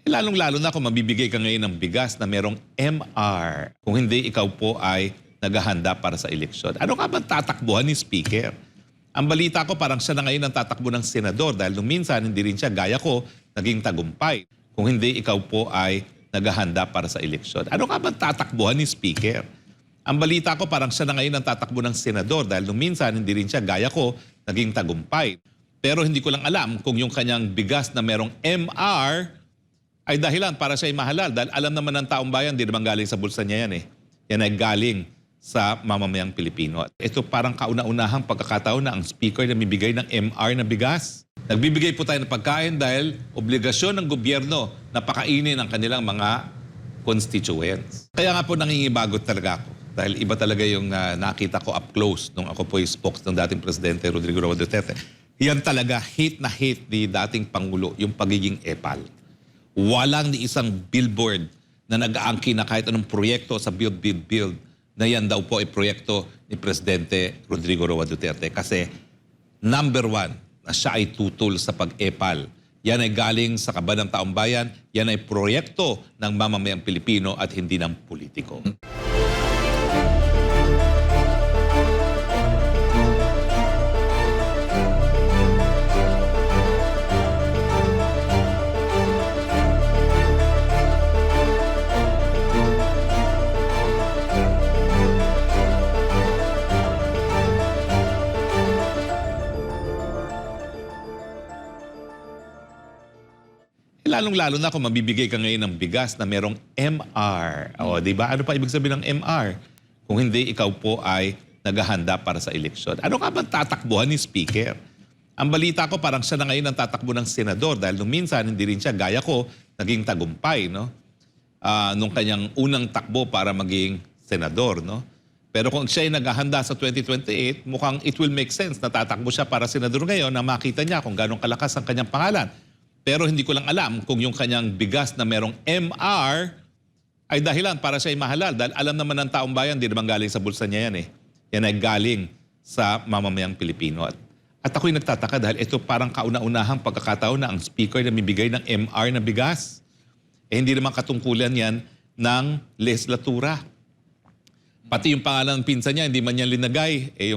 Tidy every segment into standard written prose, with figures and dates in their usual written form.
Lalong-lalo na kung mabibigay ka ngayon ng bigas na merong MR. Kung hindi, ikaw po ay naghahanda para sa eleksyon. Ano ka bang tatakbuhan ni Speaker? Ang balita ko parang siya na ngayon ang tatakbo ng senador dahil nung minsan hindi rin siya gaya ko naging tagumpay. Kung hindi, ikaw po ay naghahanda para sa eleksyon. Ano ka bang tatakbuhan ni Speaker? Ang balita ko parang siya na ngayon ang tatakbo ng senador dahil nung minsan hindi rin siya gaya ko naging tagumpay. Pero hindi ko lang alam kung yung kanyang bigas na merong MR ay dahilan para siya ay mahalal. Dahil alam naman ng taong bayan, di naman galing sa bulsa niya yan eh. Yan ay galing sa mamamayang Pilipino. Ito parang kauna-unahang pagkakataon na ang speaker na bibigay ng MR na bigas. Nagbibigay po tayo ng pagkain dahil obligasyon ng gobyerno na pakainin ang kanilang mga constituents. Kaya nga po nangingibagot talaga ako. Dahil iba talaga yung nakita ko up close nung ako po yung spokes ng dating Presidente Rodrigo Roa Duterte. Yan talaga hate na hate ni dating Pangulo, yung pagiging epal. Walang ni isang billboard na nag-aangkin na kahit anong proyekto sa Build, Build, Build na yan daw po ay proyekto ni Presidente Rodrigo Roa Duterte. Kasi number one, na siya ay tutol sa pag-epal. Yan ay galing sa kaban ng taong bayan, yan ay proyekto ng mamamayang Pilipino at hindi ng politiko. Lalong-lalo na kung mabibigay ka ngayon ng bigas na merong MR. O, di ba? Ano pa ibig sabihin ng MR? Kung hindi, ikaw po ay naghahanda para sa eleksyon. Ano ka bang tatakbuhan ni Speaker? Ang balita ko parang siya na ngayon ang tatakbo ng senador dahil nung minsan hindi rin siya gaya ko naging tagumpay, no? Nung kanyang unang takbo para maging senador, no? Pero kung siya ay naghahanda sa 2028, mukhang it will make sense na tatakbo siya para senador ngayon na makita niya kung gano'ng kalakas ang kanyang pangalan. Pero hindi ko lang alam kung yung kanyang bigas na merong MR ay dahilan para siya ay mahalal. Dahil alam naman ng taong bayan, hindi naman galing sa bulsa niya yan eh. Yan ay galing sa mamamayang Pilipino. At ako'y nagtataka dahil ito parang kauna-unahang pagkakataon na ang speaker na bibigay ng MR na bigas. Eh hindi naman katungkulan yan ng legislatura. Pati yung pangalan ng pinsan niya, hindi man niya linagay. Eh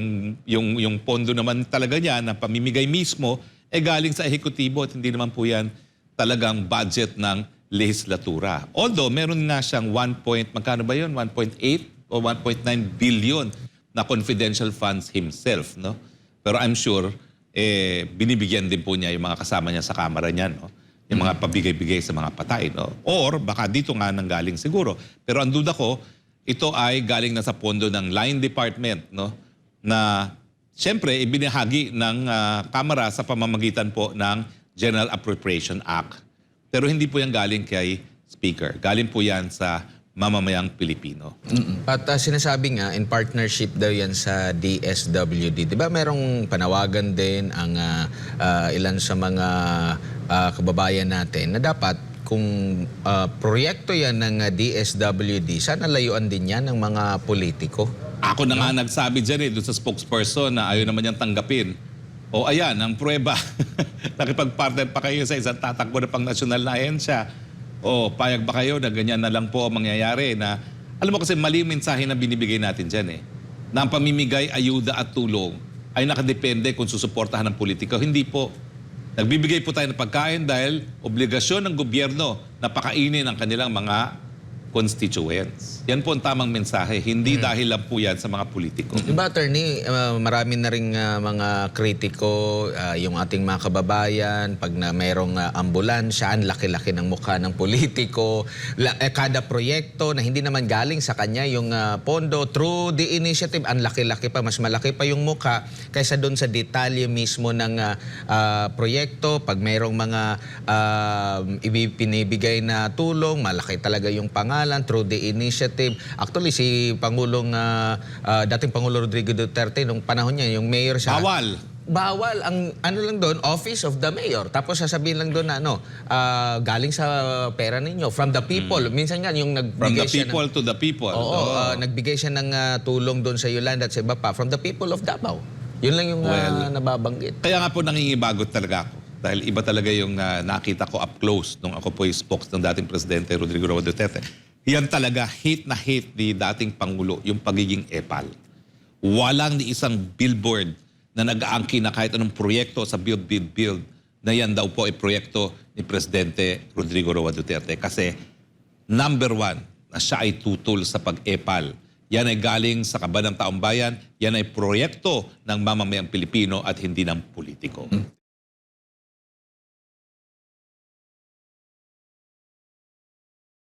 yung pondo naman talaga niya na pamimigay mismo, galing sa ehekutibo at hindi naman po yan talagang budget ng legislatura. Although, meron nga siyang 1 magkano ba yun? 1.8 o 1.9 billion na confidential funds himself, no? Pero I'm sure, binibigyan din po niya yung mga kasama niya sa kamara niya, no? Yung mga pabigay-bigay sa mga patay, no? Or baka dito nga nanggaling siguro. Pero ang duda ko, ito ay galing na sa pondo ng Line Department, no? Na siyempre, ibinahagi ng Kamara sa pamamagitan po ng General Appropriation Act. Pero hindi po yan galing kay Speaker. Galing po yan sa mamamayang Pilipino. At sinasabi nga, in partnership daw yan sa DSWD. Di ba merong panawagan din ang ilan sa mga kababayan natin na dapat kung proyekto yan ng DSWD, sana layuan din yan ng mga politiko. Ako na nga nagsabi dyan doon sa spokesperson na ayaw naman niyang tanggapin. O ayan, ang pruweba. Nakipag-partner pa kayo sa isang tatakbo na pang nasyonal na ahensya. O payag ba kayo na ganyan na lang po ang mangyayari na, alam mo kasi mali yung mensahe na binibigay natin dyan eh. Na ang pamimigay, ayuda at tulong ay nakadepende kung susuportahan ng politiko. Hindi po. Nagbibigay po tayo ng pagkain dahil obligasyon ng gobyerno na pakainin ang kanilang mga constituents. Yan po ang tamang mensahe. Hindi dahil lang po yan sa mga politiko. Diba, attorney, marami na rin mga kritiko, yung ating mga kababayan, pag na mayroong ambulansya, ang laki-laki ng mukha ng politiko, kada proyekto na hindi naman galing sa kanya yung pondo, through the initiative, ang laki-laki pa, mas malaki pa yung mukha kaysa doon sa detalye mismo ng proyekto. Pag mayroong mga pinibigay na tulong, malaki talaga yung pangalan through the initiative. Actually, si dating Pangulo Rodrigo Duterte, nung panahon niya, yung mayor siya. Bawal. Ang ano lang doon, Office of the Mayor. Tapos sasabihin lang doon na galing sa pera ninyo, from the people. Minsan nga yung nagbigay siya from the people to the people. Oo, nagbigay siya ng tulong doon sa Yolanda at sa iba pa. From the people of Davao. Yun lang yung nababanggit. Kaya nga po nangingibagot talaga ako. Dahil iba talaga yung nakita ko up close nung ako po yung spokes ng dating Presidente Rodrigo Roa Duterte. Yan talaga, hate na hate ni dating Pangulo, yung pagiging epal. Walang ni isang billboard na nag-aangkin na kahit anong proyekto sa Build, Build, Build na yan daw po ay proyekto ni Presidente Rodrigo Roa Duterte. Kasi number one, na siya ay tutol sa pag-epal. Yan ay galing sa kaban ng taong bayan, yan ay proyekto ng mamamayang Pilipino at hindi ng politiko.